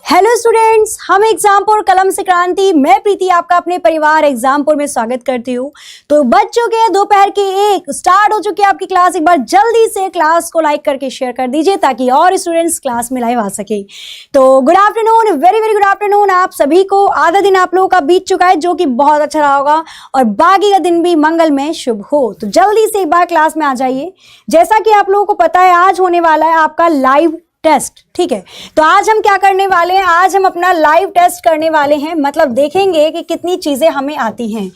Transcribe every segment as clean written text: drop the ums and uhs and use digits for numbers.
Hello students, हम एग्जामपुर कलम से क्रांति, मैं प्रीति आपका अपने परिवार एग्जामपुर में स्वागत करती हूँ। तो बज चुके हैं दोपहर के 1, स्टार्ट हो चुकी है आपकी क्लास। एक बार जल्दी से क्लास को लाइक करके शेयर कर दीजिए ताकि और स्टूडेंट्स क्लास में लाइव आ सके। तो good afternoon, very very good afternoon आप सभी को। आधा दिन आप लोगों का बीत चुका है जो कि बहुत अच्छा रहा होगा और बाकी का दिन भी मंगलमय शुभ हो। तो जल्दी से एक बार क्लास में आ जाइए। जैसा कि आप लोगों को पता है, आज होने वाला है आपका लाइव टेस्ट। ठीक है, तो आज हम क्या करने वाले हैं, आज हम अपना लाइव टेस्ट करने वाले हैं। मतलब देखेंगे कि कितनी चीजें हमें आती हैं।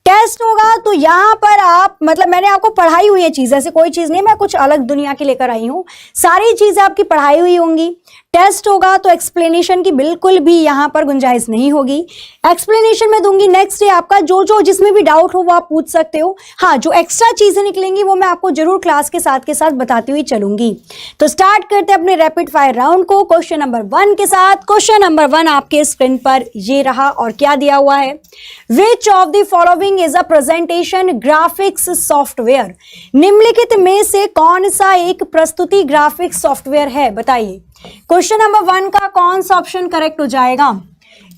टेस्ट होगा तो यहाँ पर आप, मतलब मैंने आपको पढ़ाई हुई है चीज, ऐसे कोई चीज नहीं मैं कुछ अलग दुनिया की लेकर आई हूँ। सारी चीजें आपकी पढ़ाई हुई होंगी। टेस्ट होगा तो एक्सप्लेनेशन की बिल्कुल भी यहाँ पर गुंजाइश नहीं होगी। एक्सप्लेनेशन में दूंगी नेक्स्ट डे, आपका जो जिसमें भी डाउट हो वो आप पूछ सकते हो। हाँ, जो एक्स्ट्रा चीजें निकलेंगी वो मैं आपको जरूर क्लास के साथ बताती हुई चलूंगी। तो स्टार्ट करते हैं अपने रैपिड फायर राउंड को क्वेश्चन नंबर 1 के साथ। क्वेश्चन नंबर 1 आपके स्क्रीन पर ये रहा और क्या दिया हुआ है, विच of the following is a presentation graphics software. निम्नलिखित में से कौन सा एक प्रस्तुति ग्राफिक्स सॉफ्टवेयर है, बताइए। क्वेश्चन नंबर 1 का कौन सा ऑप्शन करेक्ट हो जाएगा,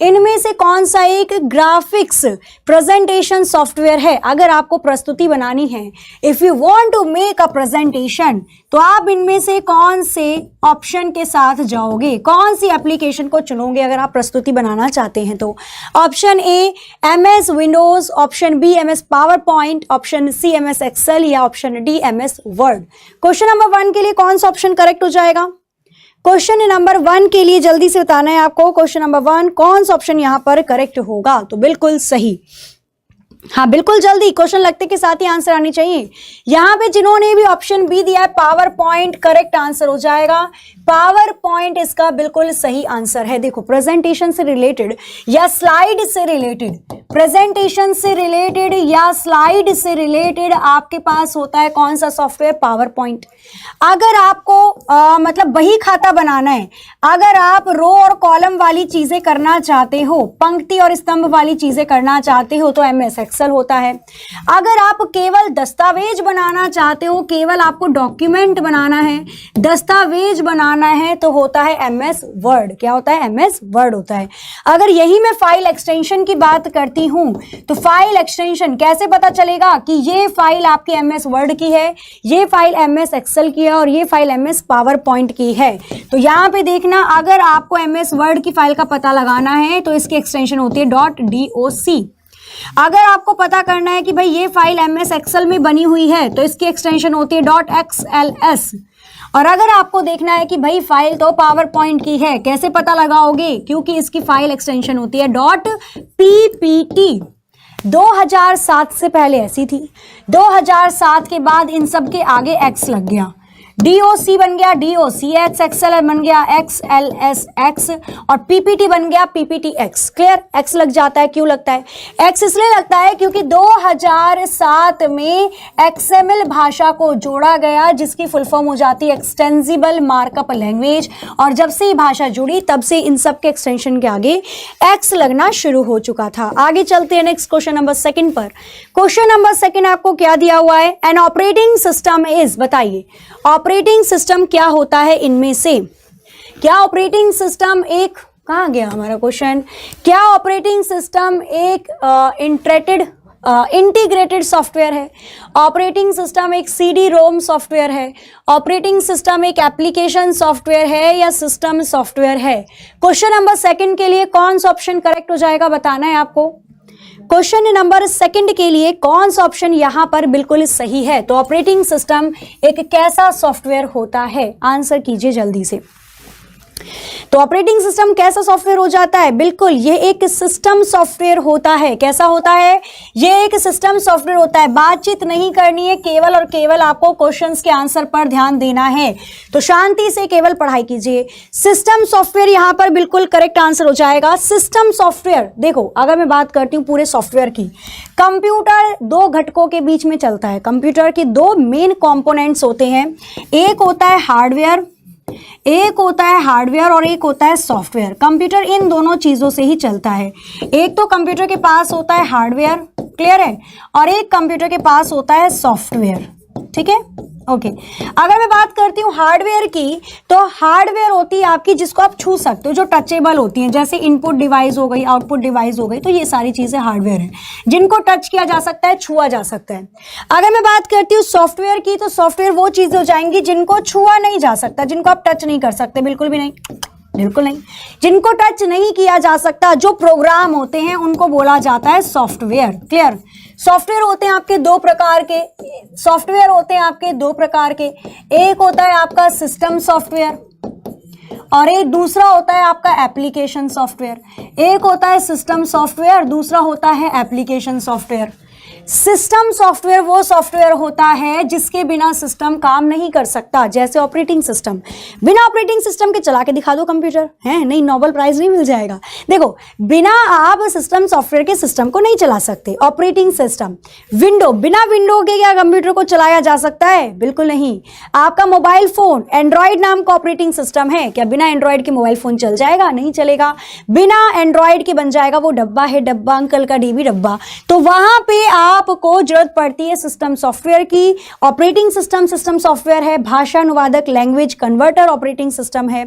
इनमें से कौन सा एक ग्राफिक्स प्रेजेंटेशन सॉफ्टवेयर है। अगर आपको प्रस्तुति बनानी है, if you want to make a presentation, तो आप इनमें से कौन से ऑप्शन के साथ जाओगे, कौन सी एप्लीकेशन को चुनोगे अगर आप प्रस्तुति बनाना चाहते हैं तो। Option A MS Windows, option B MS PowerPoint, option C MS Excel या option D MS Word. Question number 1 के लिए कौन सा ऑप्शन करेक्ट हो जाएगा। क्वेश्चन नंबर 1 के लिए जल्दी से बताना है आपको, क्वेश्चन नंबर 1 कौन सा ऑप्शन यहां पर करेक्ट होगा। तो बिल्कुल सही, हाँ बिल्कुल जल्दी, क्वेश्चन लगते के साथ ही आंसर आनी चाहिए। यहां पे जिन्होंने भी ऑप्शन बी दिया है पावर पॉइंट, करेक्ट आंसर हो जाएगा। पावर पॉइंट इसका बिल्कुल सही आंसर है। देखो, प्रेजेंटेशन से रिलेटेड या स्लाइड से रिलेटेड, प्रेजेंटेशन से रिलेटेड या स्लाइड से रिलेटेड आपके पास होता है कौन सा सॉफ्टवेयर, पावर पॉइंट। अगर आपको मतलब बही खाता बनाना है, अगर आप रो और कॉलम वाली चीजें करना चाहते हो, पंक्ति और स्तंभ वाली चीजें करना चाहते हो तो MS एक्सेल होता है। अगर आप केवल दस्तावेज बनाना चाहते हो, केवल आपको डॉक्यूमेंट बनाना है, दस्तावेज बनाना है, तो होता है MS वर्ड। क्या होता है, MS वर्ड होता है। अगर यही मैं फाइल एक्सटेंशन की बात करती हूं तो फाइल एक्सटेंशन कैसे पता चलेगा कि ये फाइल आपकी MS वर्ड की है, ये फाइल MS एक्सेल की है और ये फाइल MS पावर पॉइंट की है। तो यहां पे देखना, अगर आपको MS वर्ड की फाइल का पता लगाना है तो इसकी एक्सटेंशन होती है .doc। अगर आपको पता करना है कि भाई ये फाइल MS एक्सेल में बनी हुई है तो इसकी एक्सटेंशन होती है .xls। और अगर आपको देखना है कि भाई फाइल तो पावर पॉइंट की है, कैसे पता लगाओगे, क्योंकि इसकी फाइल एक्सटेंशन होती है .ppt। 2007 से पहले ऐसी थी, 2007 के बाद इन सब के आगे X लग गया, DOC बन गया DOCX, XL बन गया XLSX और PPT बन गया PPTX। क्लियर, X लग जाता है, क्यों लगता है X? इसलिए लगता है क्योंकि 2007 में XML भाषा को जोड़ा गया जिसकी फुल फॉर्म हो जाती है एक्सटेंसिबल मार्कअप लैंग्वेज, और जब से ये भाषा जुड़ी तब से इन सब के एक्सटेंशन के आगे X लगना शुरू हो चुका था। आगे चलते हैं नेक्स्ट क्वेश्चन नंबर 2 पर। क्वेश्चन नंबर 2 आपको क्या दिया हुआ है, एन ऑपरेटिंग सिस्टम इज, बताइए ऑपरेटिंग सिस्टम क्या होता है इनमें से। क्या ऑपरेटिंग सिस्टम एक, कहाँ गया हमारा क्वेश्चन, क्या ऑपरेटिंग सिस्टम एक इंटीग्रेटेड सॉफ्टवेयर है, ऑपरेटिंग सिस्टम एक CD-ROM सॉफ्टवेयर है, ऑपरेटिंग सिस्टम एक एप्लीकेशन सॉफ्टवेयर है या सिस्टम सॉफ्टवेयर है। क्वेश्चन नंबर 2 के लिए कौन सा ऑप्शन करेक्ट हो जाएगा, बताना है आपको। क्वेश्चन नंबर 2 के लिए कौन सा ऑप्शन यहां पर बिल्कुल सही है। तो ऑपरेटिंग सिस्टम एक कैसा सॉफ्टवेयर होता है, आंसर कीजिए जल्दी से। तो ऑपरेटिंग सिस्टम कैसा सॉफ्टवेयर हो जाता है, बिल्कुल ये एक सिस्टम सॉफ्टवेयर होता है। कैसा होता है, ये एक सिस्टम सॉफ्टवेयर होता है। बातचीत नहीं करनी है, केवल और केवल आपको क्वेश्चंस के आंसर पर ध्यान देना है। तो शांति से केवल पढ़ाई कीजिए। सिस्टम सॉफ्टवेयर यहां पर बिल्कुल करेक्ट आंसर हो जाएगा। सिस्टम सॉफ्टवेयर, देखो अगर मैं बात करती हूं पूरे सॉफ्टवेयर की, कंप्यूटर 2 घटकों के बीच में चलता है। कंप्यूटर के 2 मेन कंपोनेंट्स होते हैं, एक होता है हार्डवेयर, एक होता है हार्डवेयर और एक होता है सॉफ्टवेयर। कंप्यूटर इन दोनों चीजों से ही चलता है। एक तो कंप्यूटर के पास होता है हार्डवेयर, क्लियर है, और एक कंप्यूटर के पास होता है सॉफ्टवेयर। ठीक है, ओके अगर मैं बात करती हूँ हार्डवेयर की, तो हार्डवेयर होती है आपकी जिसको आप छू सकते हो, जो टचेबल होती हैं, जैसे इनपुट डिवाइस हो गई, आउटपुट डिवाइस हो गई, तो ये सारी चीजें हार्डवेयर हैं जिनको टच किया जा सकता है, छुआ जा सकता है। अगर मैं बात करती हूँ सॉफ्टवेयर की, तो सॉफ्टवेयर वो चीजें हो जाएंगी जिनको छुआ नहीं जा सकता, जिनको आप टच नहीं कर सकते, बिल्कुल भी नहीं, बिल्कुल नहीं, जिनको टच नहीं किया जा सकता, जो प्रोग्राम होते हैं उनको बोला जाता है सॉफ्टवेयर। क्लियर? सॉफ्टवेयर होते हैं आपके दो प्रकार के, सॉफ्टवेयर होते हैं आपके दो प्रकार के, एक होता है आपका सिस्टम सॉफ्टवेयर और एक दूसरा होता है आपका एप्लीकेशन सॉफ्टवेयर। एक होता है सिस्टम सॉफ्टवेयर, दूसरा होता है एप्लीकेशन सॉफ्टवेयर। सिस्टम सॉफ्टवेयर वो सॉफ्टवेयर होता है जिसके बिना सिस्टम काम नहीं कर सकता, जैसे ऑपरेटिंग सिस्टम। बिना ऑपरेटिंग सिस्टम के चला के दिखा दो कंप्यूटर, है नहीं, नोबेल प्राइज नहीं मिल जाएगा। देखो, बिना आप सिस्टम सॉफ्टवेयर के सिस्टम को नहीं चला सकते। ऑपरेटिंग सिस्टम, विंडो, बिना विंडो के क्या कंप्यूटर को चलाया जा सकता है? बिल्कुल नहीं। आपका मोबाइल फोन एंड्रॉइड नाम का ऑपरेटिंग सिस्टम है, क्या बिना एंड्रॉइड के मोबाइल फोन चल जाएगा? नहीं चलेगा। बिना एंड्रॉइड के बन जाएगा वो डब्बा है, डब्बा अंकल का डीबी डब्बा। तो वहां पे आपको जरूरत पड़ती है सिस्टम सॉफ्टवेयर की। ऑपरेटिंग सिस्टम सिस्टम सॉफ्टवेयर है, भाषा अनुवादक लैंग्वेज कन्वर्टर ऑपरेटिंग सिस्टम है,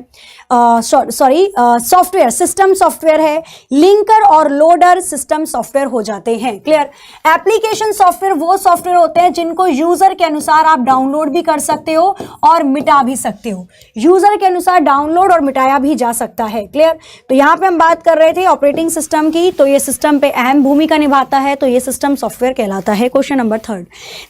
सॉफ्टवेयर सिस्टम सॉफ्टवेयर है, लिंकर और लोडर सिस्टम सॉफ्टवेयर हो जाते हैं। क्लियर? एप्लीकेशन सॉफ्टवेयर वो सॉफ्टवेयर होते हैं जिनको यूजर के अनुसार आप डाउनलोड भी कर सकते हो और मिटा भी सकते हो। यूजर के अनुसार डाउनलोड और मिटाया भी जा सकता है। क्लियर? तो यहां पे हम बात कर रहे थे ऑपरेटिंग सिस्टम की, तो ये सिस्टम पे अहम भूमिका निभाता है, तो ये सिस्टम सॉफ्टवेयर कहलाता है। Question number 3,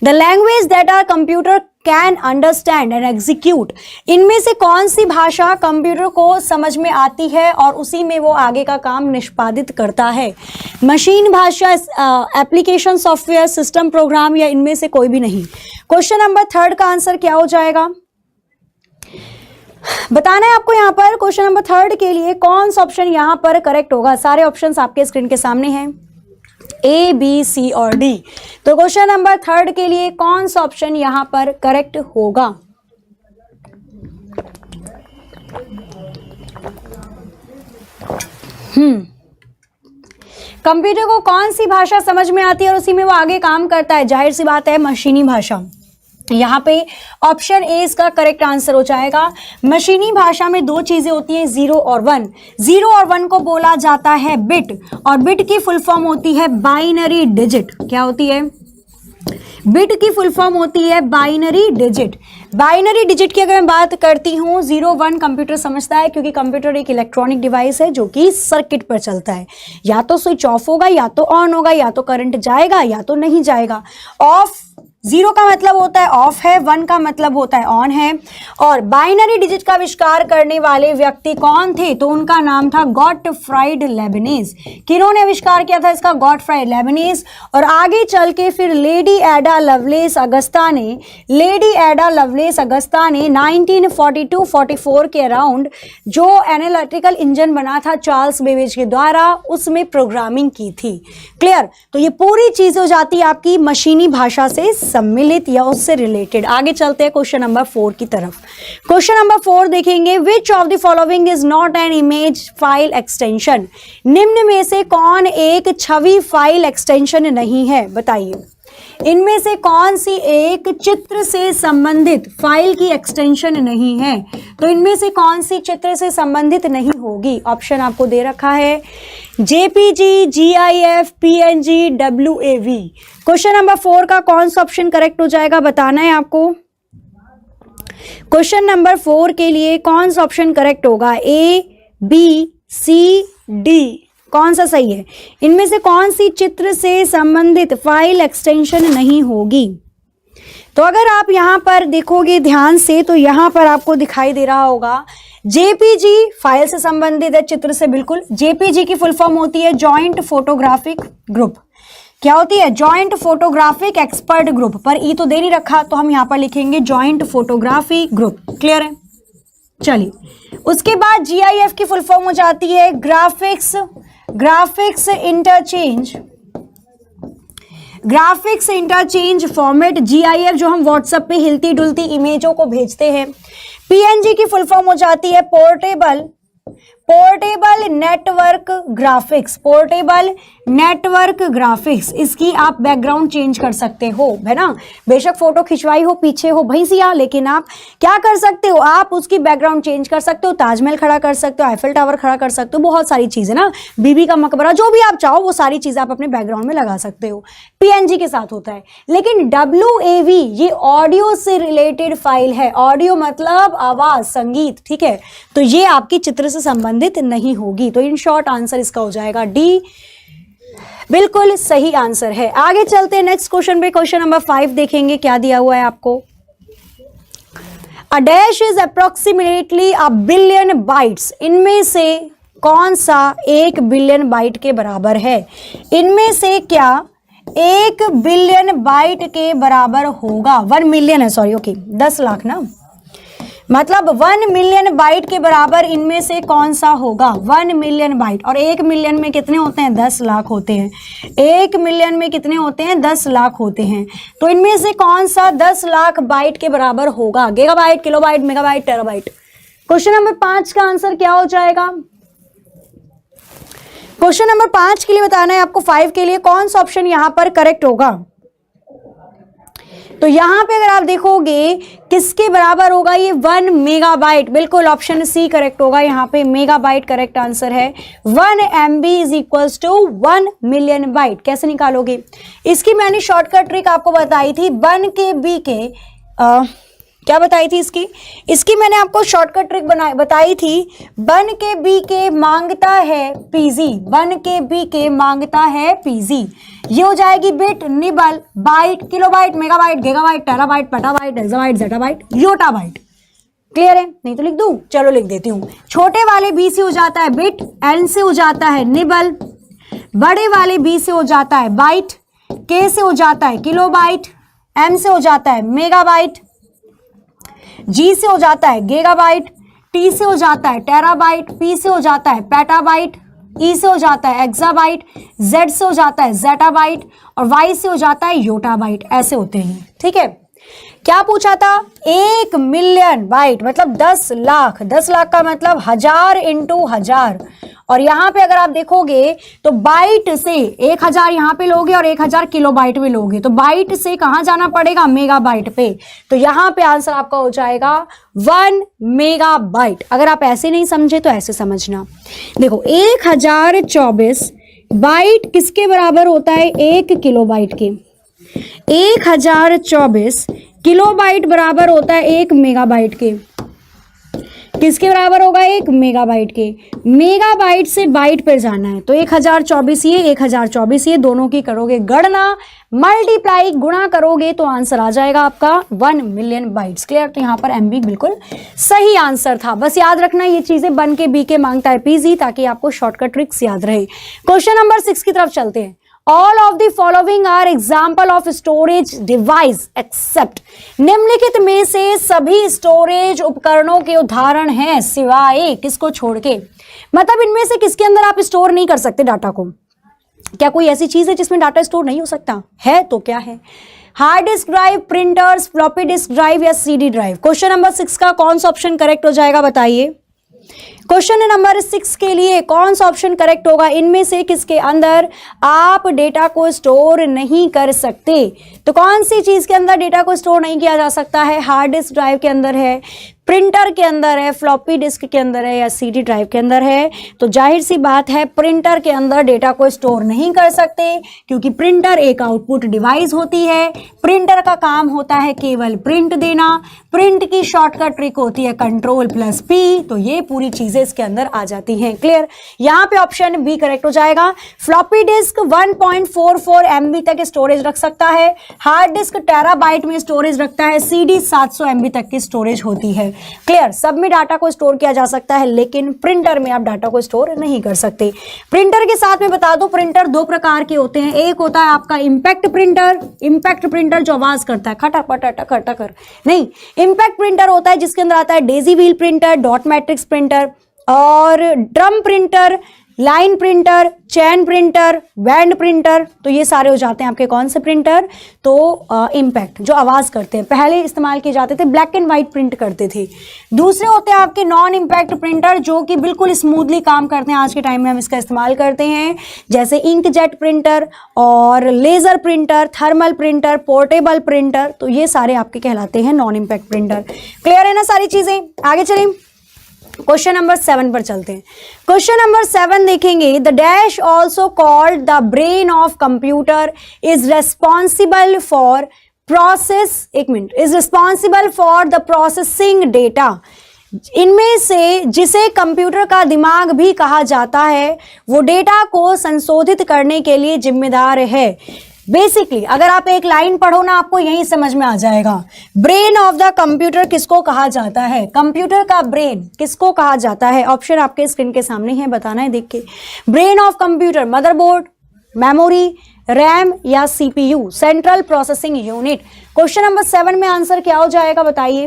the language that are computer can understand and execute, इनमें से कौन सी भाषा कंप्यूटर को समझ में आती है और उसी में वो आगे का काम निष्पादित करता है? मशीन भाषा, एप्लीकेशन सॉफ्टवेयर, सिस्टम प्रोग्राम, या इनमें से कोई भी नहीं। क्वेश्चन नंबर 3 का आंसर क्या हो जाएगा? बताना है आपको यहाँ पर। क्वेश्चन नंबर 3 के लिए कौन सा ऑप्शन यहाँ पर करेक्ट होगा? सारे ऑप्शंस आपके स्क्रीन के सामने हैं, ए, बी, सी और डी। तो क्वेश्चन नंबर 3 के लिए कौन सा ऑप्शन यहां पर करेक्ट होगा? कंप्यूटर को कौन सी भाषा समझ में आती है और उसी में वो आगे काम करता है? जाहिर सी बात है, मशीनी भाषा। यहाँ पे ऑप्शन ए इसका करेक्ट आंसर हो जाएगा। मशीनी भाषा में दो चीजें होती हैं, 0 और 1। 0 और 1 को बोला जाता है बिट, और बिट की फुल फॉर्म होती है बाइनरी डिजिट। क्या होती है? बिट की फुल फॉर्म होती है बाइनरी डिजिट। बाइनरी डिजिट की अगर मैं बात करती हूँ, 0 1 कंप्यूटर समझता है, क्योंकि कंप्यूटर एक इलेक्ट्रॉनिक डिवाइस है जो कि सर्किट पर चलता है। या तो स्विच ऑफ होगा, या तो ऑन होगा, या तो करंट जाएगा, या तो नहीं जाएगा। ऑफ, 0 का मतलब होता है ऑफ है, 1 का मतलब होता है ऑन है। और बाइनरी डिजिट का आविष्कार करने वाले व्यक्ति कौन थे? तो उनका नाम था गॉटफ्राइड लेबनीज। किन्होंने आविष्कार किया था इसका? Gottfried Lebanese. और आगे चल के फिर लेडी एडा लवलेस अगस्ता ने 1942-44 के अराउंड जो एनालिटिकल इंजन बना था चार्ल्स बेबेज के द्वारा, उसमें प्रोग्रामिंग की थी। क्लियर? तो ये पूरी चीज हो जाती है आपकी मशीनी भाषा से सम्मिलित या उससे रिलेटेड। आगे चलते हैं क्वेश्चन नंबर 4 की तरफ। क्वेश्चन नंबर 4 देखेंगे, विच of the following is not an image file extension, निम्न में से कौन एक छवि फाइल एक्सटेंशन नहीं है? बताइए, इनमें से कौन सी एक चित्र से संबंधित फाइल की एक्सटेंशन नहीं है? तो इनमें से कौन सी चित्र से संबंधित नहीं होगी? ऑप्शन आपको दे रखा है, JPG, GIF, PNG, WAV. Question number 4 का कौन सा ऑप्शन करेक्ट हो जाएगा? बताना है आपको। क्वेश्चन नंबर 4 के लिए कौन सा ऑप्शन करेक्ट होगा? ए, बी, सी, डी, कौन सा सही है? इनमें से कौन सी चित्र से संबंधित फाइल एक्सटेंशन नहीं होगी? तो अगर आप यहां पर देखोगे ध्यान से, तो यहां पर आपको दिखाई दे रहा होगा जेपीजी फाइल से संबंधित है, चित्र से बिल्कुल। जेपीजी की फुल फॉर्म होती है जॉइंट फोटोग्राफिक ग्रुप। क्या होती है? Joint photographic expert group. पर ई तो दे नहीं रखा, तो हम यहां पर लिखेंगे जॉइंट फोटोग्राफी ग्रुप। क्लियर है? चलिए, उसके बाद जीआईएफ की फुल फॉर्म हो जाती है ग्राफिक्स इंटरचेंज फॉर्मेट। जीआईएफ जो हम व्हाट्सएप पे हिलती डुलती इमेजों को भेजते हैं। पीएनजी की फुल फॉर्म हो जाती है portable network graphics, portable network graphics, इसकी आप बैकग्राउंड चेंज कर सकते हो, है ना। बेशक फोटो खिंचवाई हो, पीछे हो भैंसिया, लेकिन आप क्या कर सकते हो, आप उसकी बैकग्राउंड चेंज कर सकते हो, ताजमहल खड़ा कर सकते हो, आईफिल टावर खड़ा कर सकते हो, बहुत सारी चीजें ना, बीबी का मकबरा, जो भी आप चाहो वो सारी चीजें आप अपने बैकग्राउंड में लगा सकते हो। पीएनजी के साथ होता है। लेकिन WAV ये ऑडियो से रिलेटेड फाइल है, ऑडियो मतलब आवाज, संगीत, ठीक है, तो ये आपकी चित्र से संबंधित नहीं होगी। तो इन शॉर्ट आंसर इसका हो जाएगा डी, बिल्कुल सही आंसर है। आगे चलते हैं नेक्स्ट क्वेश्चन पे। क्वेश्चन नंबर 5 देखेंगे क्या दिया हुआ है आपको। A dash is approximately a billion bytes, इनमें से कौन सा 1 बिलियन बाइट के बराबर है। इनमें से क्या 1 बिलियन बाइट के बराबर होगा। 1 मिलियन है, सॉरी, ओके, 10 लाख ना, मतलब 1 मिलियन बाइट के बराबर इनमें से कौन सा होगा। 1 मिलियन बाइट, और 1 मिलियन में कितने होते हैं, 10 लाख होते हैं। 1 मिलियन में कितने होते हैं, 10 लाख होते हैं। तो इनमें से कौन सा 10 लाख बाइट के बराबर होगा। Gigabyte, kilobyte, megabyte, terabyte. Question number 5 का आंसर क्या हो जाएगा। क्वेश्चन नंबर 5 के लिए बताना है आपको, 5 के लिए कौन सा ऑप्शन यहां पर करेक्ट होगा। तो यहां पे अगर आप देखोगे किसके बराबर होगा ये, 1 मेगाबाइट, बिल्कुल ऑप्शन सी करेक्ट होगा। यहां पे मेगाबाइट करेक्ट आंसर है। 1 MB is equals to 1 million byte. कैसे निकालोगे इसकी, मैंने शॉर्टकट ट्रिक आपको बताई थी। 1 के बी के क्या बताई थी इसकी मैंने आपको शॉर्टकट ट्रिक बताई थी। 1 के बी के मांगता है पीजी, 1 के बी के मांगता है पीजी। ये हो जाएगी bit, nibble, byte, kilobyte, megabyte, gigabyte, terabyte, petabyte, exabyte, zettabyte, yottabyte. Clear है, नहीं तो लिख दूं, चलो लिख देती हूं। छोटे वाले बी से हो जाता है बिट, एन से हो जाता है निबल, बड़े वाले बी से हो जाता है बाइट, के से हो जाता है किलोबाइट, एम से हो जाता है मेगाबाइट, जी से हो जाता है गीगाबाइट, टी से हो जाता है टेराबाइट, पी से हो जाता है पेटाबाइट, ई से हो जाता है एक्साबाइट, जेड से हो जाता है जेटाबाइट, और वाई से हो जाता है योटाबाइट। ऐसे होते हैं, ठीक है। क्या पूछा था, 1 मिलियन बाइट मतलब 10 लाख। 10 लाख का मतलब 1000 इंटू 1000, और यहां पे अगर आप देखोगे तो बाइट से 1000 यहां पे लोगे और 1000 किलोबाइट में लोगे, तो बाइट से कहां जाना पड़ेगा, मेगाबाइट पे। तो यहां पे आंसर आपका हो जाएगा 1 मेगाबाइट। अगर आप ऐसे नहीं समझे तो ऐसे समझना। देखो 1024 बाइट किसके बराबर होता है, 1 किलोबाइट के। 1024 किलोबाइट बराबर होता है 1 मेगाबाइट के। किसके बराबर होगा, 1 मेगाबाइट के। मेगाबाइट से बाइट पर जाना है, तो 1024 ये 1024 ये, दोनों की करोगे गणना, मल्टीप्लाई, गुणा करोगे तो आंसर आ जाएगा आपका 1 मिलियन बाइट्स। क्लियर, तो यहां पर MB बिल्कुल सही आंसर था। बस याद रखना ये चीजें, 1 के बी के मांगता है पीजी, ताकि आपको शॉर्टकट ट्रिक्स याद रहे। क्वेश्चन नंबर 6 की तरफ चलते हैं। All of the following are example of storage device except, निम्नलिखित में से सभी स्टोरेज उपकरणों के उदाहरण हैं सिवाय किसको छोड़ के। मतलब इनमें से किसके अंदर आप स्टोर नहीं कर सकते डाटा को। क्या कोई ऐसी चीज है जिसमें डाटा स्टोर नहीं हो सकता है, तो क्या है। Hard disk drive, printers, floppy disk drive या CD ड्राइव। क्वेश्चन नंबर 6 का कौन सा ऑप्शन करेक्ट हो जाएगा बताइए। क्वेश्चन नंबर 6 के लिए कौन सा ऑप्शन करेक्ट होगा, इनमें से किसके अंदर आप डेटा को स्टोर नहीं कर सकते। तो कौन सी चीज के अंदर डेटा को स्टोर नहीं किया जा सकता है, हार्ड डिस्क ड्राइव के अंदर है, प्रिंटर के अंदर है, फ्लॉपी डिस्क के अंदर है, या CD ड्राइव के अंदर है। तो जाहिर सी बात है प्रिंटर के अंदर डेटा को स्टोर नहीं कर सकते, क्योंकि प्रिंटर एक आउटपुट डिवाइस होती है। प्रिंटर का काम होता है केवल प्रिंट देना। प्रिंट की शॉर्टकट ट्रिक होती है Ctrl+P, तो ये पूरी चीजें इसके अंदर आ जाती हैं। क्लियर, यहाँ पे ऑप्शन बी करेक्ट हो जाएगा। फ्लॉपी डिस्क 1.44 MB तक स्टोरेज रख सकता है, हार्ड डिस्क टेराबाइट में स्टोरेज रखता है, CD 700 MB तक की स्टोरेज होती है। क्लियर, सब में डाटा को स्टोर किया जा सकता है, लेकिन प्रिंटर में आप डाटा को स्टोर नहीं कर सकते। प्रिंटर के साथ में बता दो, प्रिंटर 2 प्रकार के होते हैं। एक होता है आपका इम्पैक्ट प्रिंटर, इम्पैक्ट प्रिंटर जो आवाज करता है खटर पटर टकर टकर, नहीं, इम्पैक्ट प्रिंटर होता है जिसके अंदर आता है Daisy wheel printer, dot matrix printer और ड्रम प्रिंटर, लाइन प्रिंटर, चैन प्रिंटर, बैंड प्रिंटर, तो ये सारे हो जाते हैं आपके कौन से प्रिंटर, तो इम्पैक्ट जो आवाज करते हैं, पहले इस्तेमाल किए जाते थे, ब्लैक एंड व्हाइट प्रिंट करते थे। दूसरे होते हैं आपके नॉन इम्पैक्ट प्रिंटर, जो कि बिल्कुल स्मूथली काम करते हैं, आज के टाइम में हम इसका इस्तेमाल करते हैं, जैसे इंकजेट प्रिंटर और laser printer, thermal printer, portable printer, तो ये सारे आपके कहलाते हैं नॉन इम्पैक्ट प्रिंटर। क्लियर है ना सारी चीजें? आगे चलें, क्वेश्चन नंबर 7 पर चलते हैं। क्वेश्चन नंबर 7 देखेंगे, the dash also called the brain of computer is responsible for is responsible for the processing data. इनमें से जिसे कंप्यूटर का दिमाग भी कहा जाता है, वो डेटा को संशोधित करने के लिए जिम्मेदार है। बेसिकली अगर आप एक लाइन पढ़ो ना, आपको यही समझ में आ जाएगा। ब्रेन ऑफ द कंप्यूटर किसको कहा जाता है? कंप्यूटर का ब्रेन किसको कहा जाता है? ऑप्शन आपके स्क्रीन के सामने है, बताना है देख के। Brain of computer, motherboard, memory, RAM या CPU, central processing unit. Question number 7 में आंसर क्या हो जाएगा बताइए?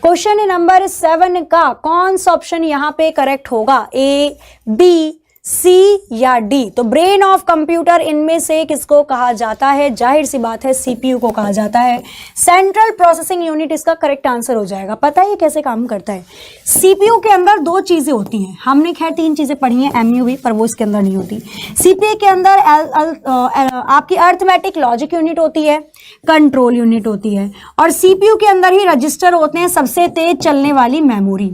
क्वेश्चन नंबर 7 का कौन सा ऑप्शन यहाँ पे करेक्ट होगा? ए, बी, सी या डी? तो ब्रेन ऑफ कंप्यूटर इनमें से किसको कहा जाता है? जाहिर सी बात है सीपीयू को कहा जाता है। सेंट्रल प्रोसेसिंग यूनिट इसका करेक्ट आंसर हो जाएगा। पता है ये कैसे काम करता है? सीपीयू के अंदर 2 चीजें होती हैं, हमने खैर 3 चीजें पढ़ी हैं एमयू भी, पर वो इसके अंदर नहीं होती। सीपीयू के अंदर आपकी अर्थमेटिक लॉजिक यूनिट होती है, कंट्रोल यूनिट होती है, और सीपीयू के अंदर ही रजिस्टर होते हैं, सबसे तेज चलने वाली मेमोरी।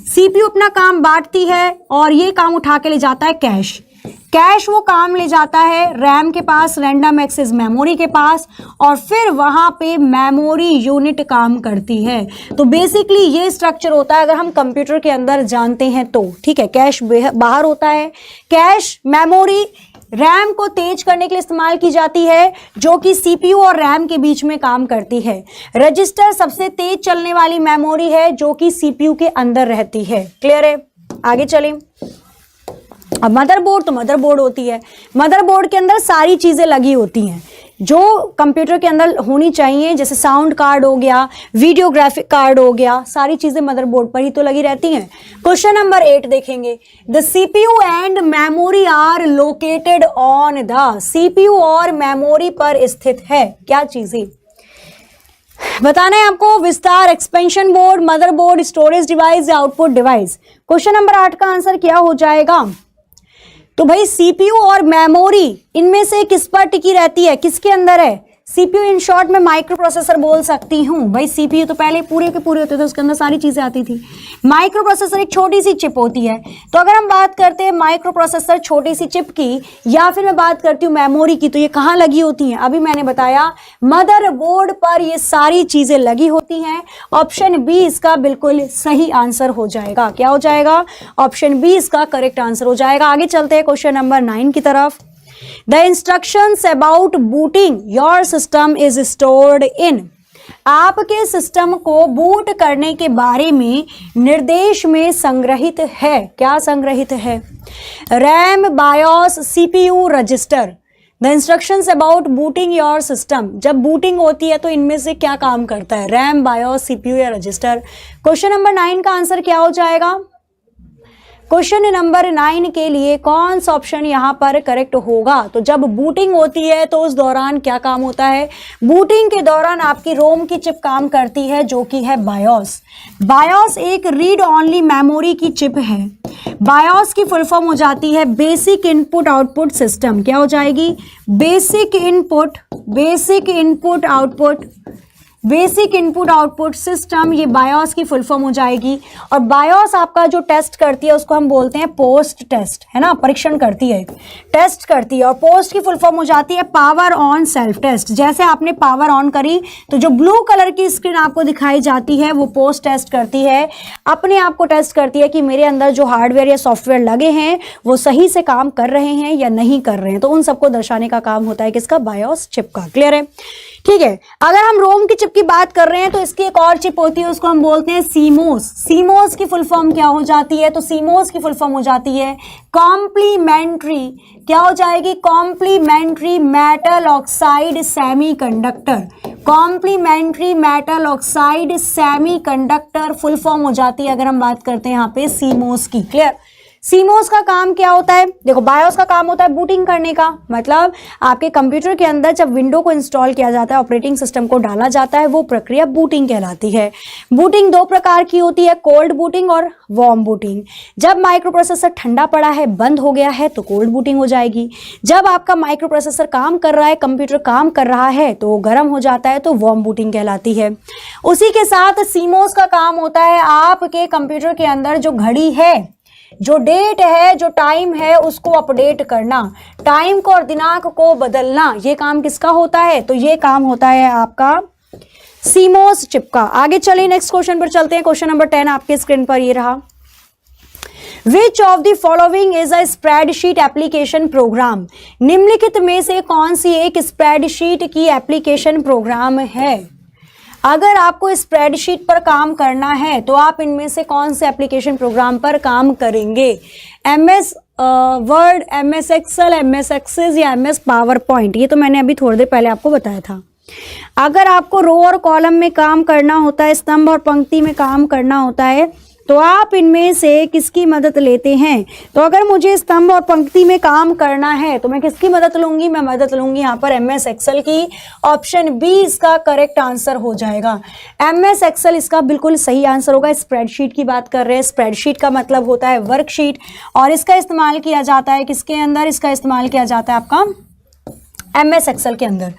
सीपीयू अपना काम बांटती है और ये काम उठा के ले जाता है कैश वो काम ले जाता है रैम के पास, रैंडम एक्सेस मेमोरी के पास, और फिर वहां पे मेमोरी यूनिट काम करती है। तो बेसिकली ये स्ट्रक्चर होता है अगर हम कंप्यूटर के अंदर जानते हैं तो, ठीक है। कैश बाहर होता है, कैश मेमोरी रैम को तेज करने के लिए इस्तेमाल की जाती है, जो कि सीपीयू और रैम के बीच में काम करती है। रजिस्टर सबसे तेज चलने वाली मेमोरी है, जो कि सीपीयू के अंदर रहती है। क्लियर है? आगे चलें। अब मदरबोर्ड, तो मदरबोर्ड होती है, मदरबोर्ड के अंदर सारी चीजें लगी होती हैं जो कंप्यूटर के अंदर होनी चाहिए, जैसे साउंड कार्ड हो गया, वीडियो ग्राफिक कार्ड हो गया, सारी चीजें मदरबोर्ड पर ही तो लगी रहती हैं। क्वेश्चन नंबर 8 देखेंगे, the CPU and memory are located on the, CPU और मेमोरी पर स्थित है क्या चीजें? बताना है आपको। विस्तार, expansion board, motherboard, storage device या आउटपुट डिवाइस। क्वेश्चन नंबर 8 का आंसर क्या हो जाएगा? तो भाई सीपीयू और मेमोरी इनमें से किस पर टिकी रहती है, किसके अंदर है? सीपीयू इन शॉर्ट में माइक्रो प्रोसेसर बोल सकती हूँ। भाई सीपीयू तो पहले पूरे के पूरे होते थे, उसके अंदर सारी चीजें आती थी। माइक्रो प्रोसेसर एक छोटी सी चिप होती है। तो अगर हम बात करते हैं माइक्रो प्रोसेसर छोटी सी चिप की, या फिर मैं बात करती हूँ मेमोरी की, तो ये कहाँ लगी होती हैं? अभी मैंने बताया मदरबोर्ड पर ये सारी चीजें लगी होती हैं। ऑप्शन बी इसका बिल्कुल सही आंसर हो जाएगा। क्या हो जाएगा? ऑप्शन बी इसका करेक्ट आंसर हो जाएगा। आगे चलते हैं क्वेश्चन नंबर 9 की तरफ। The instructions about booting your system is stored in, आपके सिस्टम को बूट करने के बारे में निर्देश में संग्रहित है। क्या संग्रहित है? RAM, BIOS, CPU, register. The instructions about booting your system, जब बूटिंग होती है तो इनमें से क्या काम करता है? रैम, बायोस, सीपीयू या रजिस्टर। क्वेश्चन नंबर 9 का आंसर क्या हो जाएगा? क्वेश्चन नंबर 9 के लिए कौन सा ऑप्शन यहाँ पर करेक्ट होगा? तो जब बूटिंग होती है तो उस दौरान क्या काम होता है? बूटिंग के दौरान आपकी रोम की चिप काम करती है, जो कि है बायोस। बायोस एक रीड ओनली मेमोरी की चिप है। बायोस की फुल फॉर्म हो जाती है बेसिक इनपुट आउटपुट सिस्टम। क्या हो जाएगी? बेसिक इनपुट आउटपुट सिस्टम, ये बायोस की फुल फॉर्म हो जाएगी। और बायोस आपका जो टेस्ट करती है उसको हम बोलते हैं पोस्ट टेस्ट, है ना, परीक्षण करती है, टेस्ट करती है। और पोस्ट की फुल फॉर्म हो जाती है पावर ऑन सेल्फ टेस्ट। जैसे आपने पावर ऑन करी तो जो ब्लू कलर की स्क्रीन आपको दिखाई जाती है वो पोस्ट टेस्ट करती है, अपने आप को टेस्ट करती है कि मेरे अंदर जो हार्डवेयर या सॉफ्टवेयर लगे हैं वो सही से काम कर रहे हैं या नहीं कर रहे हैं। तो उन सबको दर्शाने का काम होता है किसका? बायोस चिप का। क्लियर है? ठीक है। अगर हम रोम की चिप की बात कर रहे हैं तो इसकी एक और चिप होती है, उसको हम बोलते हैं सीमोस। सीमोस की फुल फॉर्म क्या हो जाती है? तो सीमोस की फुल फॉर्म हो जाती है कॉम्प्लीमेंट्री, क्या हो जाएगी? Complementary metal oxide semiconductor. Complementary metal oxide semiconductor full form हो जाती है अगर हम बात करते हैं यहाँ पे सीमोस की। क्लियर? सीमोस का काम क्या होता है? देखो, बायोस का काम होता है बूटिंग करने का, मतलब आपके कंप्यूटर के अंदर जब विंडो को इंस्टॉल किया जाता है, ऑपरेटिंग सिस्टम को डाला जाता है, वो प्रक्रिया बूटिंग कहलाती है। बूटिंग दो प्रकार की होती है, कोल्ड बूटिंग और वार्म बूटिंग। जब माइक्रो प्रोसेसर ठंडा पड़ा है, बंद हो गया है, तो कोल्ड बूटिंग हो जाएगी। जब आपका माइक्रो प्रोसेसर काम कर रहा है, कंप्यूटर काम कर रहा है, तो वो गर्म हो जाता है, तो वार्म बूटिंग कहलाती है। उसी के साथ सीमोस का काम होता है आपके कंप्यूटर के अंदर जो घड़ी है, जो डेट है, जो टाइम है, उसको अपडेट करना, टाइम को और दिनांक को बदलना, ये काम किसका होता है? तो ये काम होता है आपका सीमोस चिप का। आगे चलिए नेक्स्ट क्वेश्चन पर चलते हैं। क्वेश्चन नंबर 10 आपके स्क्रीन पर ये रहा। Which of the following is a spreadsheet application program? निम्नलिखित में से कौन सी एक स्प्रेडशीट की एप्लीकेशन प्रोग्राम है? अगर आपको स्प्रेडशीट पर काम करना है तो आप इनमें से कौन से एप्लीकेशन प्रोग्राम पर काम करेंगे? MS Word, MS Excel, MS Access या MS पावर पॉइंट? ये तो मैंने अभी थोड़ी देर पहले आपको बताया था। अगर आपको रो और कॉलम में काम करना होता है, स्तंभ और पंक्ति में काम करना होता है, तो आप इनमें से किसकी मदद लेते हैं? तो अगर मुझे स्तंभ और पंक्ति में काम करना है तो मैं किसकी मदद लूंगी? मैं मदद लूंगी यहाँ पर MS एक्सेल की। ऑप्शन बी इसका करेक्ट आंसर हो जाएगा। MS एक्सेल इसका बिल्कुल सही आंसर होगा। स्प्रेडशीट की बात कर रहे हैं। स्प्रेडशीट का मतलब होता है वर्कशीट, और इसका इस्तेमाल किया जाता है किसके अंदर? इसका इस्तेमाल किया जाता है आपका MS एक्सेल के अंदर।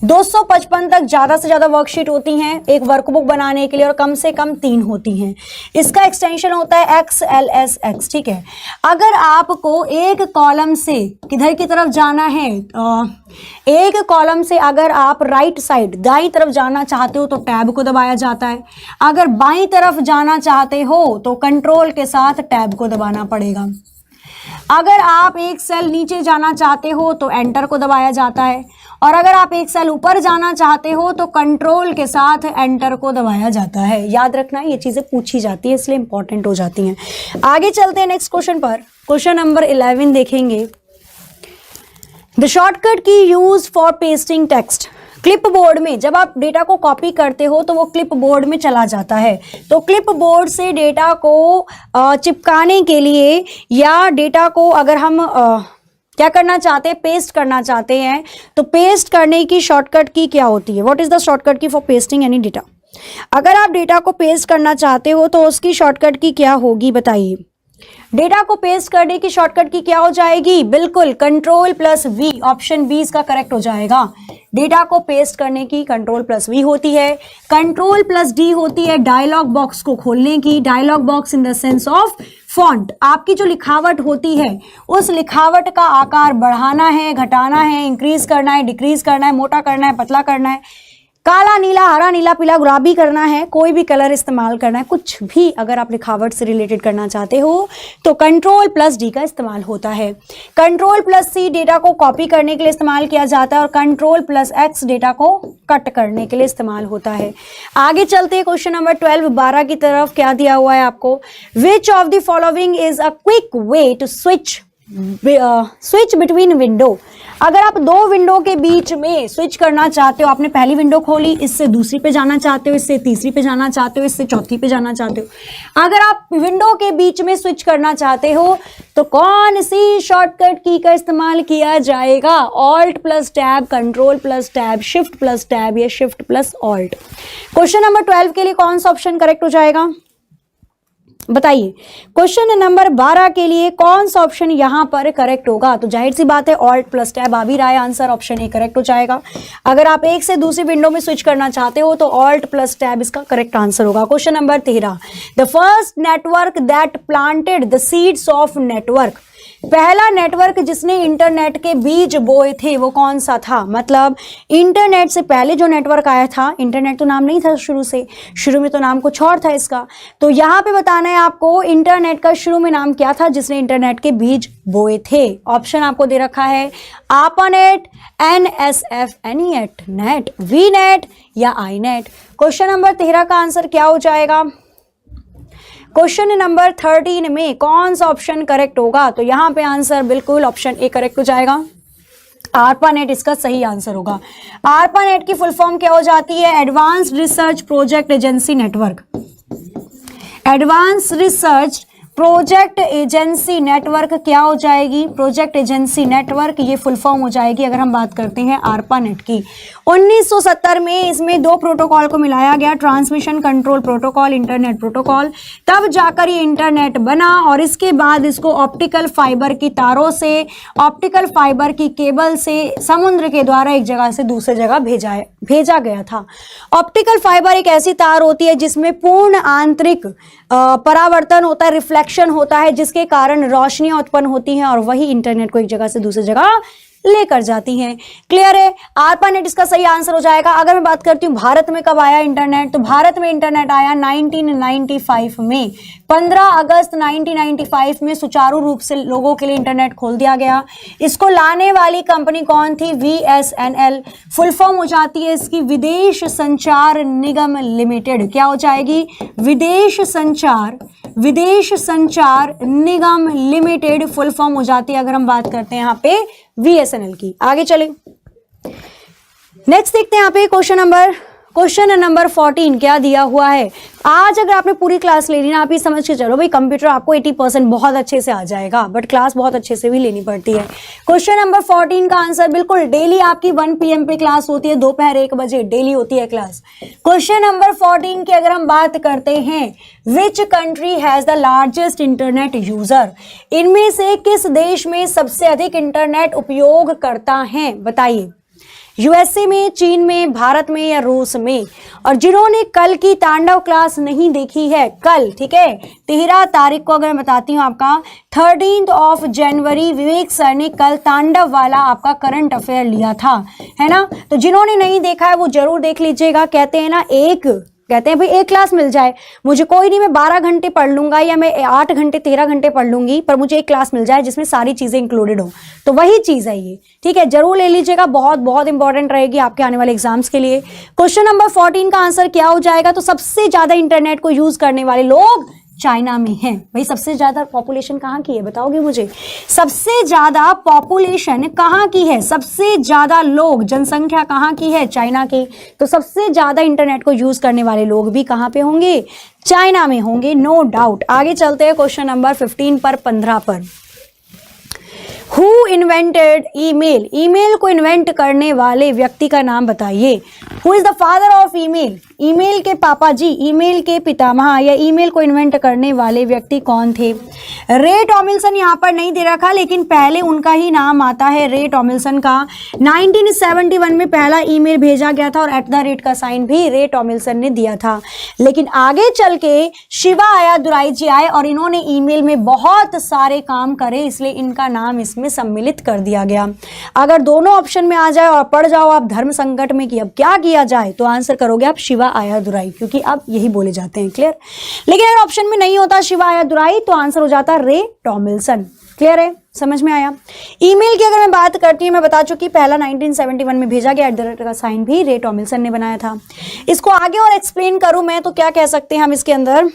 255 तक ज़्यादा से ज़्यादा वर्कशीट होती हैं एक वर्कबुक बनाने के लिए, और कम से कम 3 होती हैं। इसका एक्सटेंशन होता है XLSX, ठीक है। अगर आपको एक कॉलम से किधर की तरफ जाना है, एक कॉलम से अगर आप राइट साइड दाईं तरफ जाना चाहते हो तो टैब को दबाया जाता है। अगर बाईं तरफ जाना चाहते हो तो कंट्रोल के साथ टैब को दबाना पड़ेगा। अगर आप एक सेल नीचे जाना चाहते हो तो एंटर को दबाया जाता है, और अगर आप एक सेल ऊपर जाना चाहते हो तो कंट्रोल के साथ एंटर को दबाया जाता है। याद रखना, ये चीजें पूछी जाती है इसलिए इंपॉर्टेंट हो जाती हैं। आगे चलते हैं नेक्स्ट क्वेश्चन पर। क्वेश्चन नंबर 11 देखेंगे। द शॉर्टकट की use for pasting text. Clip board में जब आप डेटा को कॉपी करते हो तो वो क्लिप बोर्ड में चला जाता है। तो क्लिप बोर्ड से डेटा को चिपकाने के लिए, या डेटा को अगर हम क्या करना चाहते हैं, पेस्ट करना चाहते हैं, तो पेस्ट करने की शॉर्टकट की क्या होती है? व्हाट इज द शॉर्टकट की फॉर पेस्टिंग एनी डेटा? अगर आप डेटा को पेस्ट करना चाहते हो तो उसकी शॉर्टकट की क्या होगी, बताइए। डेटा को पेस्ट करने की शॉर्टकट की क्या हो जाएगी? बिल्कुल Ctrl+V। ऑप्शन बी इसका करेक्ट हो जाएगा। डेटा को पेस्ट करने की Ctrl+V होती है। Ctrl+D होती है डायलॉग बॉक्स को खोलने की। Dialog box in the sense of font. आपकी जो लिखावट होती है उस लिखावट का आकार बढ़ाना है, घटाना है, इंक्रीज करना है, डिक्रीज करना है, मोटा करना है, पतला करना है, काला, नीला, हरा, नीला, पीला, गुलाबी करना है, कोई भी कलर इस्तेमाल करना है, कुछ भी अगर आप लिखावट से रिलेटेड करना चाहते हो तो Ctrl+D का इस्तेमाल होता है। Ctrl+C डेटा को कॉपी करने के लिए इस्तेमाल किया जाता है, और Ctrl+X डेटा को कट करने के लिए इस्तेमाल होता है। आगे चलते हैं क्वेश्चन नंबर 12 की तरफ। क्या दिया हुआ है आपको? Which of the following is a quick way to switch between window. अगर आप दो विंडो के बीच में स्विच करना चाहते हो, आपने पहली विंडो खोली, इससे दूसरी पे जाना चाहते हो, इससे तीसरी पे जाना चाहते हो, इससे चौथी पे जाना चाहते हो, अगर आप विंडो के बीच में स्विच करना चाहते हो तो कौन सी शॉर्टकट की का इस्तेमाल किया जाएगा? Alt+Tab, Ctrl+Tab, Shift+Tab या Shift+Alt? क्वेश्चन नंबर 12 के लिए कौन सा ऑप्शन करेक्ट हो जाएगा, बताइए। क्वेश्चन नंबर 12 के लिए कौन सा ऑप्शन यहां पर करेक्ट होगा? तो जाहिर सी बात है Alt+Tab आ भी रहा है, आंसर ऑप्शन ए करेक्ट हो जाएगा। अगर आप एक से दूसरी विंडो में स्विच करना चाहते हो तो Alt+Tab इसका करेक्ट आंसर होगा। Question number 13, the first network that planted the seeds of network. पहला नेटवर्क जिसने इंटरनेट के बीज बोए थे वो कौन सा था? मतलब इंटरनेट से पहले जो नेटवर्क आया था, इंटरनेट तो नाम नहीं था शुरू में तो नाम कुछ और था इसका। तो यहाँ पे बताना है आपको इंटरनेट का शुरू में नाम क्या था जिसने इंटरनेट के बीज बोए थे। ऑप्शन आपको दे रखा है ARPANET, NSF, ANIET, net, VNet या iNet। क्वेश्चन नंबर 13 का आंसर क्या हो जाएगा? क्वेश्चन नंबर 13 में कौन सा ऑप्शन करेक्ट होगा? तो यहाँ पे आंसर बिल्कुल ऑप्शन ए करेक्ट हो जाएगा। ARPANET इसका सही आंसर होगा। ARPANET की फुल फॉर्म क्या हो जाती है? Advanced research project agency network. Advance research project agency network क्या हो जाएगी? प्रोजेक्ट एजेंसी नेटवर्क, ये फुल फॉर्म हो जाएगी अगर हम बात करते हैं ARPANET की। 1970 में इसमें दो प्रोटोकॉल को मिलाया गया, transmission control protocol, internet protocol, तब जाकर ये इंटरनेट बना और इसके बाद इसको ऑप्टिकल फाइबर की तारों से, ऑप्टिकल फाइबर की केबल से समुद्र के द्वारा एक जगह से दूसरी जगह भेजा गया था। ऑप्टिकल फाइबर एक ऐसी तार होती है जिसमें पूर्ण आंतरिक परावर्तन होता है, रिफ्लेक्शन होता है, जिसके कारण रोशनियां उत्पन्न होती हैं और वही इंटरनेट को एक जगह से दूसरी जगह लेकर जाती हैं। क्लियर है? ARPANET इसका सही आंसर हो जाएगा। अगर मैं बात करती हूँ भारत में कब आया इंटरनेट, तो भारत में इंटरनेट आया 1995 में। 15 अगस्त 1995 में सुचारू रूप से लोगों के लिए इंटरनेट खोल दिया गया। इसको लाने वाली कंपनी कौन थी? VSNL। फुल फॉर्म हो जाती है इसकी विदेश संचार निगम लिमिटेड। क्या हो जाएगी? विदेश संचार निगम लिमिटेड फुल फॉर्म हो जाती है अगर हम बात करते हैं यहाँ पे VSNL की। आगे चले, नेक्स्ट देखते हैं यहाँ पे क्वेश्चन नंबर 14 क्या दिया हुआ है। आज अगर आपने पूरी क्लास ले ली ना, आप ये समझ के चलो भाई कंप्यूटर आपको 80% बहुत अच्छे से आ जाएगा, बट क्लास बहुत अच्छे से भी लेनी पड़ती है। क्वेश्चन नंबर 14 का आंसर बिल्कुल डेली आपकी 1 PM पे क्लास होती है, दोपहर 1 बजे डेली होती है क्लास। क्वेश्चन नंबर 14 की अगर हम बात करते हैं, which country has the largest internet user? इनमें से किस देश में सबसे अधिक इंटरनेट उपयोग करता है? बताइए। USA में, चीन में, भारत में या रूस में? और जिन्होंने कल की तांडव क्लास नहीं देखी है, कल, ठीक है, 13 तारीख को अगर मैं बताती हूँ आपका 13 जनवरी विवेक सर ने कल तांडव वाला आपका करंट अफेयर लिया था, है ना? तो जिन्होंने नहीं देखा है वो जरूर देख लीजिएगा। कहते हैं भाई एक क्लास मिल जाए, मुझे कोई नहीं, मैं 12 घंटे पढ़ लूंगा या मैं 8 घंटे 13 घंटे पढ़ लूंगी, पर मुझे एक क्लास मिल जाए जिसमें सारी चीजें इंक्लूडेड हो, तो वही चीज है ये, ठीक है? जरूर ले लीजिएगा, बहुत बहुत इंपॉर्टेंट रहेगी आपके आने वाले एग्जाम्स के लिए। क्वेश्चन नंबर 14 का आंसर क्या हो जाएगा? तो सबसे ज्यादा इंटरनेट को यूज करने वाले लोग चाइना में है। भाई सबसे ज्यादा पॉपुलेशन कहाँ की है बताओगे मुझे? सबसे ज्यादा पॉपुलेशन कहाँ की है? सबसे ज्यादा लोग, जनसंख्या कहाँ की है? चाइना की। तो सबसे ज्यादा इंटरनेट को यूज करने वाले लोग भी कहाँ पे होंगे? चाइना में होंगे, नो डाउट। आगे चलते हैं क्वेश्चन नंबर 15 पर। Who invented email? ईमेल को इन्वेंट करने वाले व्यक्ति का नाम बताइए। Who is the father of email? Email के पापा जी, ईमेल के पितामह या ईमेल को इन्वेंट करने वाले व्यक्ति कौन थे? रे टॉमिल्सन यहाँ पर नहीं दे रखा, लेकिन पहले उनका ही नाम आता है, रे टॉमिल्सन का। 1971 में पहला ईमेल भेजा गया था और @ का साइन भी रे टॉमिल्सन ने दिया था। लेकिन आगे चल के शिवा अय्यादुराई जी आए और इन्होंने ईमेल में बहुत सारे काम करे, इसलिए इनका नाम इसमें सम्मिलित कर दिया गया। अगर दोनों ऑप्शन में आ जाए और पढ़ जाओ आप धर्म संकट में कि अब क्या किया जाए, तो आंसर करोगे आप शिवा अय्यादुराई, क्योंकि अब यही बोले जाते हैं। क्लियर? लेकिन अगर ऑप्शन में नहीं होता शिवा अय्यादुराई तो आंसर हो जाता रे टॉमिल्सन। क्लियर है? समझ में आया? ईमेल की अगर मैं बात करती हूँ, मैं बता चुकी, पहला 1971 में भेजा गया, @ का साइन भी रे टॉमिल्सन ने बनाया था। इसको आगे और एक्सप्लेन करूं मैं तो क्या कह सकते हैं हम इसके अंदर?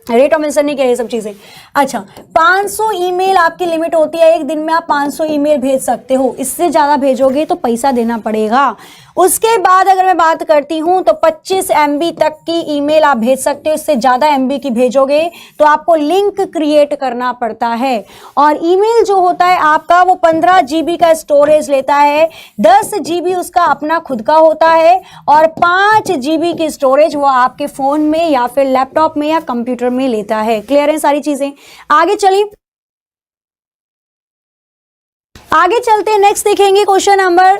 रे टॉमिल्सन ने किया ये सब चीजें। अच्छा, 500 ईमेल आपकी लिमिट होती है, एक दिन में आप 500 ईमेल भेज सकते हो, इससे ज्यादा भेजोगे तो पैसा देना पड़ेगा। उसके बाद अगर मैं बात करती हूं तो 25 MB तक की ईमेल आप भेज सकते हो, इससे ज्यादा MB की भेजोगे तो आपको लिंक क्रिएट करना पड़ता है। और ईमेल जो होता है आपका वो 15 GB का स्टोरेज लेता है, 10 GB उसका अपना खुद का होता है और 5 GB की स्टोरेज वो आपके फोन में या फिर लैपटॉप में या कंप्यूटर में लेता है। क्लियर है सारी चीजें? आगे चलिए, आगे चलते हैं, नेक्स्ट देखेंगे क्वेश्चन नंबर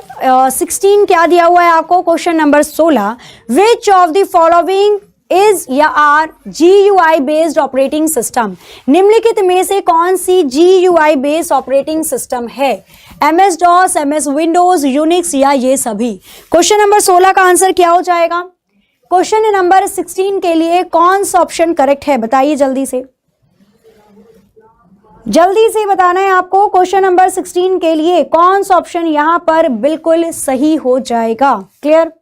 16 क्या दिया हुआ है आपको। Question number 16, which of the following is या are GUI based operating system? निम्नलिखित में से कौन सी GUI बेस्ड ऑपरेटिंग सिस्टम है? MS DOS, MS Windows, Unix या ये सभी? क्वेश्चन नंबर 16 का आंसर क्या हो जाएगा? क्वेश्चन नंबर 16 के लिए कौन सा ऑप्शन करेक्ट है बताइए जल्दी से, जल्दी से बताना है आपको। क्वेश्चन नंबर 16 के लिए कौन सा ऑप्शन यहां पर बिल्कुल सही हो जाएगा? क्लियर?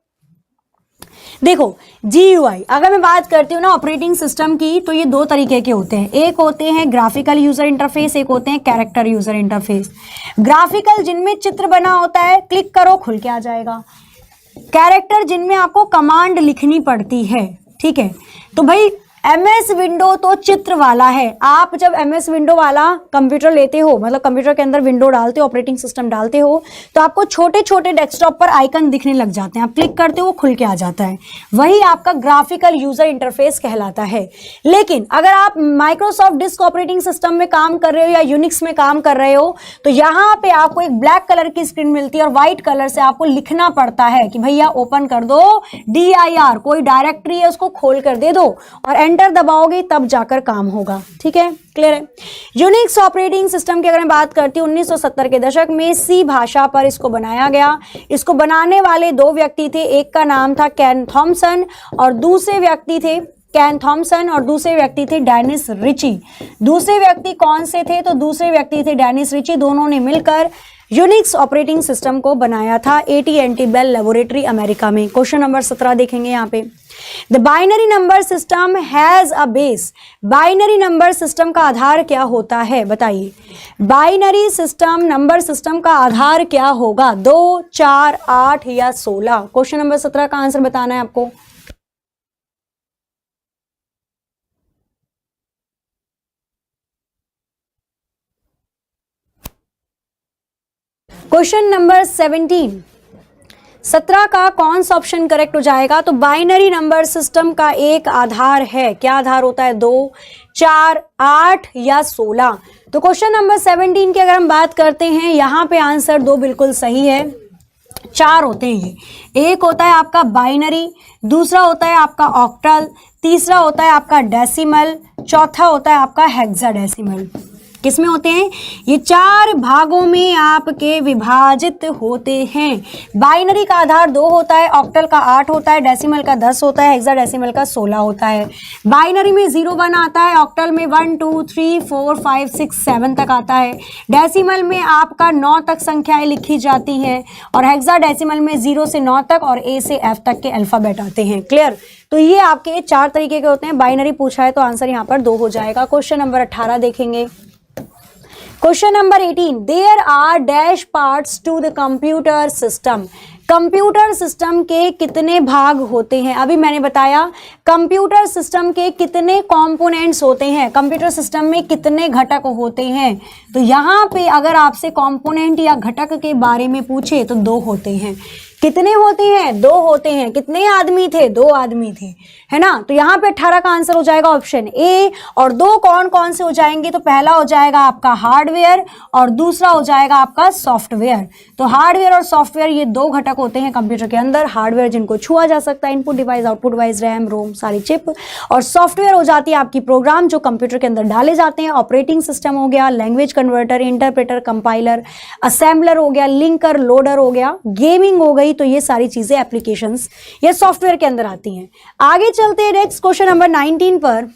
देखो, GUI अगर मैं बात करती हूँ ना ऑपरेटिंग सिस्टम की, तो ये दो तरीके के होते हैं। एक होते हैं ग्राफिकल यूजर इंटरफेस, एक होते हैं कैरेक्टर यूजर इंटरफेस। ग्राफिकल जिनमें चित्र बना होता है, क्लिक करो खुल के आ जाएगा। कैरेक्टर जिनमें आपको कमांड लिखनी पड़ती है, ठीक है? तो भाई MS विंडो तो चित्र वाला है। आप जब MS विंडो वाला कंप्यूटर लेते हो, मतलब कंप्यूटर के अंदर विंडो डालते हो, ऑपरेटिंग सिस्टम डालते हो, तो आपको छोटे छोटे डेस्कटॉप पर आइकन दिखने लग जाते हैं। आप क्लिक करते हो वो खुल के आ जाता है, वही आपका ग्राफिकल यूजर इंटरफेस कहलाता है। लेकिन अगर आप माइक्रोसॉफ्ट डिस्क ऑपरेटिंग सिस्टम में काम कर रहे हो या यूनिक्स में काम कर रहे हो, तो यहाँ पे आपको एक ब्लैक कलर की स्क्रीन मिलती है और व्हाइट कलर से आपको लिखना पड़ता है कि भैया ओपन कर दो dir, कोई डायरेक्टरी है उसको खोल कर दे दो, और एंटर दबाओगे तब जाकर काम होगा। ठीक है, क्लियर है। यूनिक्स ऑपरेटिंग सिस्टम की अगर मैं बात करती हूँ 1970 के दशक में सी भाषा पर इसको बनाया गया। इसको बनाने वाले दो व्यक्ति थे, एक का नाम था केन थॉमसन और दूसरे व्यक्ति थे डेनिस रिची। दूसरे व्यक्ति कौन से थे? तो दूसरे व्यक्ति थे डेनिस रिची। दोनों ने मिलकर यूनिक्स ऑपरेटिंग सिस्टम को बनाया था AT&T बेल लेबोरेटरी अमेरिका में। क्वेश्चन नंबर 17 देखेंगे यहाँ पे। The binary number system has a base. Binary number system का आधार क्या होता है, बताइए। बाइनरी सिस्टम नंबर सिस्टम का आधार क्या होगा? 2, 4, 8 या 16? क्वेश्चन नंबर 17 का आंसर बताना है आपको। क्वेश्चन नंबर 17 का कौन सा ऑप्शन करेक्ट हो जाएगा? तो बाइनरी नंबर सिस्टम का एक आधार है, क्या आधार होता है? 2, 4, 8 या 16? तो क्वेश्चन नंबर 17 की अगर हम बात करते हैं, यहाँ पे आंसर 2 बिल्कुल सही है। 4 होते हैं ये। एक होता है आपका बाइनरी, दूसरा होता है आपका ऑक्टल, तीसरा होता है आपका डेसिमल, चौथा होता है आपका हेक्साडेसिमल। किसमें होते हैं? ये 4 भागों में आपके विभाजित होते हैं। बाइनरी का आधार 2 होता है, ऑक्टल का 8 होता है, डेसिमल का 10 होता है, हेक्साडेसिमल का 16 होता है। बाइनरी में 0, 1 आता है, ऑक्टल में 1, 2, 3, 4, 5, 6, 7 तक आता है। डेसिमल में आपका 9 तक संख्याएं लिखी जाती हैं और हेक्साडेसिमल में 0 से 9 तक और A से F तक के अल्फाबेट आते हैं। क्लियर? तो ये आपके 4 तरीके के होते हैं। बाइनरी पूछा है तो आंसर यहाँ पर 2 हो जाएगा। क्वेश्चन नंबर 18 देखेंगे। Question number 18, there are dash parts to the computer system. Computer system के कितने भाग होते हैं? अभी मैंने बताया कंप्यूटर सिस्टम के कितने कंपोनेंट्स होते हैं, कंप्यूटर सिस्टम में कितने घटक होते हैं। तो यहाँ पे अगर आपसे कंपोनेंट या घटक के बारे में पूछे तो 2 होते हैं। कितने होते हैं? 2 होते हैं। कितने आदमी थे? 2 आदमी थे, है ना। तो यहाँ पे 18 का आंसर हो जाएगा ऑप्शन ए। और 2 कौन कौन से हो जाएंगे? तो पहला हो जाएगा आपका हार्डवेयर और दूसरा हो जाएगा आपका सॉफ्टवेयर। तो हार्डवेयर और सॉफ्टवेयर ये 2 घटक होते हैं कंप्यूटर के अंदर। हार्डवेयर जिनको छुआ जा सकता है, input device, output device, RAM, ROM, सारी चिप। और सॉफ्टवेयर हो जाती है आपकी प्रोग्राम जो कंप्यूटर के अंदर डाले जाते हैं। ऑपरेटिंग सिस्टम हो गया, language converter, interpreter, compiler, assembler हो गया, लिंकर, लोडर हो गया, गेमिंग हो गई। तो ये सारी चीजें एप्लीकेशंस ये सॉफ्टवेयर के अंदर आती हैं। आगे चलते हैं नेक्स्ट क्वेश्चन नंबर 19 पर।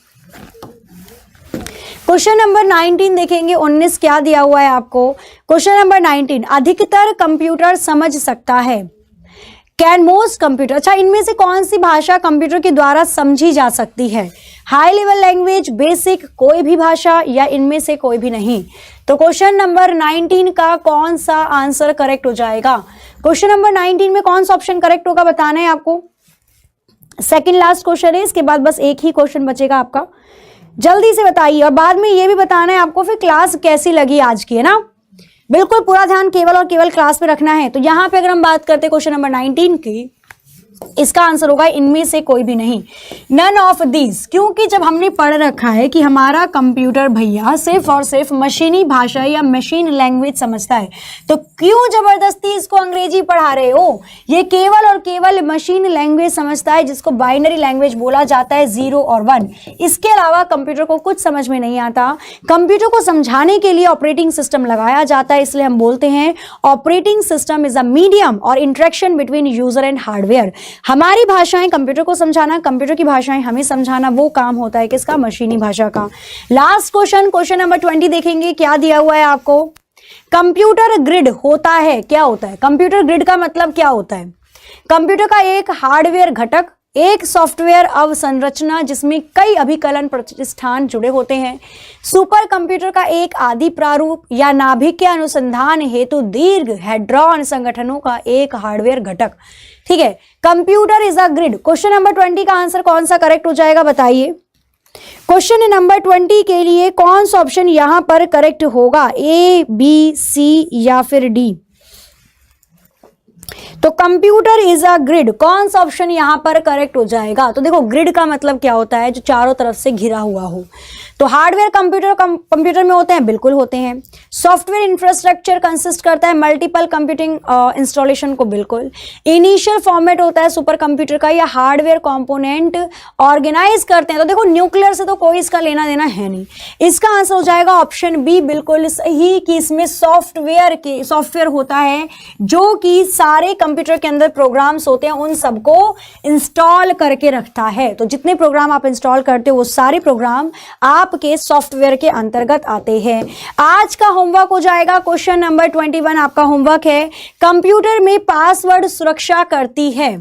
क्वेश्चन नंबर 19 देखेंगे। 19 क्या दिया हुआ है आपको? क्वेश्चन नंबर 19, अधिकतर कंप्यूटर समझ सकता है। कैन मोस्ट कंप्यूटर, अच्छा इनमें से कौन सी भाषा कंप्यूटर के द्वारा समझी जा सकती है? हाई लेवल लैंग्वेज, बेसिक, कोई भी भाषा या इनमें से कोई भी नहीं? तो क्वेश्चन नंबर 19 का कौन सा आंसर करेक्ट हो जाएगा? क्वेश्चन नंबर 19 में कौन सा ऑप्शन करेक्ट होगा बताना है आपको। सेकंड लास्ट क्वेश्चन है, इसके बाद बस एक ही क्वेश्चन बचेगा आपका। जल्दी से बताइए और बाद में ये भी बताना है आपको फिर क्लास कैसी लगी आज की, है ना। बिल्कुल पूरा ध्यान केवल और केवल क्लास पे रखना है। तो यहाँ पे अगर हम बात करते हैं क्वेश्चन नंबर 19 की, इसका आंसर होगा इनमें से कोई भी नहीं, नन ऑफ दीज। क्योंकि जब हमने पढ़ रखा है कि हमारा कंप्यूटर भैया सिर्फ और सिर्फ मशीनी भाषा या मशीन लैंग्वेज समझता है, तो क्यों जबरदस्ती इसको अंग्रेजी पढ़ा रहे हो? ये केवल और केवल मशीन लैंग्वेज समझता है जिसको बाइनरी लैंग्वेज बोला जाता है, 0 और 1। इसके अलावा कंप्यूटर को कुछ समझ में नहीं आता। कंप्यूटर को समझाने के लिए ऑपरेटिंग सिस्टम लगाया जाता है, इसलिए हम बोलते हैं operating system is a medium और interaction between user and hardware. हमारी भाषाएं कंप्यूटर को समझाना, कंप्यूटर की भाषाएं हमें समझाना, वो काम होता है किसका? मशीनी भाषा का। लास्ट क्वेश्चन, क्वेश्चन नंबर 20 देखेंगे। क्या दिया हुआ है आपको? कंप्यूटर ग्रिड होता है, क्या होता है? कंप्यूटर ग्रिड का मतलब क्या होता है? कंप्यूटर का एक हार्डवेयर घटक, एक सॉफ्टवेयर अवसंरचना जिसमें कई अभिकलन प्रतिष्ठान जुड़े होते हैं, सुपर कंप्यूटर का एक आदि प्रारूप या नाभिक के अनुसंधान हेतु दीर्घ हेड्रॉन संगठनों का एक हार्डवेयर घटक। ठीक है, computer is a grid. Question number 20 का आंसर कौन सा करेक्ट हो जाएगा बताइए। क्वेश्चन नंबर 20 के लिए कौन सा ऑप्शन यहां पर करेक्ट होगा, ए, बी, सी या फिर डी? तो कंप्यूटर इज अ ग्रिड, कौन सा ऑप्शन यहां पर करेक्ट हो जाएगा? तो देखो ग्रिड का मतलब क्या होता है, जो चारों तरफ से घिरा हुआ हो। तो हार्डवेयर कंप्यूटर में होते हैं, बिल्कुल होते हैं। सॉफ्टवेयर इंफ्रास्ट्रक्चर कंसिस्ट करता है मल्टीपल कंप्यूटिंग इंस्टॉलेशन को, बिल्कुल। इनिशियल फॉर्मेट होता है सुपर कंप्यूटर का, या हार्डवेयर कंपोनेंट ऑर्गेनाइज करते हैं। तो देखो न्यूक्लियर से तो कोई इसका लेना देना है नहीं। इसका आंसर हो जाएगा ऑप्शन बी, बिल्कुल सही, कि इसमें सॉफ्टवेयर होता है जो कि सारे कंप्यूटर के अंदर प्रोग्राम्स होते हैं उन सबको इंस्टॉल करके रखता है। तो जितने प्रोग्राम आप इंस्टॉल करते हो वो सारे प्रोग्राम आपके सॉफ्टवेयर के अंतर्गत आते हैं। आज का होमवर्क हो जाएगा क्वेश्चन नंबर 21 आपका होमवर्क है, कंप्यूटर में पासवर्ड सुरक्षा करती है,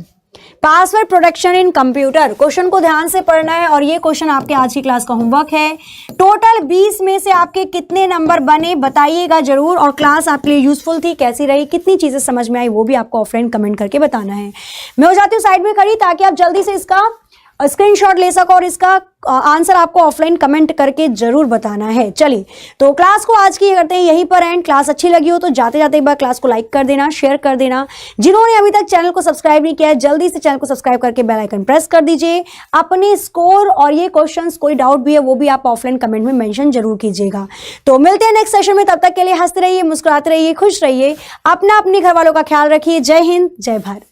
password protection in computer. Question को ध्यान से पढ़ना है और ये क्वेश्चन आपके आज की क्लास का होमवर्क है। टोटल 20 में से आपके कितने नंबर बने बताइएगा जरूर, और क्लास आपके लिए यूजफुल थी, कैसी रही, कितनी चीजें समझ में आई वो भी आपको ऑफलाइन कमेंट करके बताना है। मैं हो जाती हूँ साइड में खड़ी ताकि आप जल्दी से इसका स्क्रीनशॉट ले सको और इसका आंसर आपको ऑफलाइन कमेंट करके जरूर बताना है। चलिए तो क्लास को आज की करते हैं यहीं पर एंड। क्लास अच्छी लगी हो तो जाते जाते एक बार क्लास को लाइक कर देना, शेयर कर देना। जिन्होंने अभी तक चैनल को सब्सक्राइब नहीं किया है जल्दी से चैनल को सब्सक्राइब करके बेल आइकन प्रेस कर दीजिए। अपने स्कोर और ये क्वेश्चंस कोई डाउट भी है वो भी आप ऑफलाइन कमेंट में मेंशन जरूर कीजिएगा। तो मिलते हैं नेक्स्ट सेशन में, तब तक के लिए हंसते रहिए, मुस्कुराते रहिए, खुश रहिए, अपने घर वालों का ख्याल रखिए। जय हिंद, जय भारत।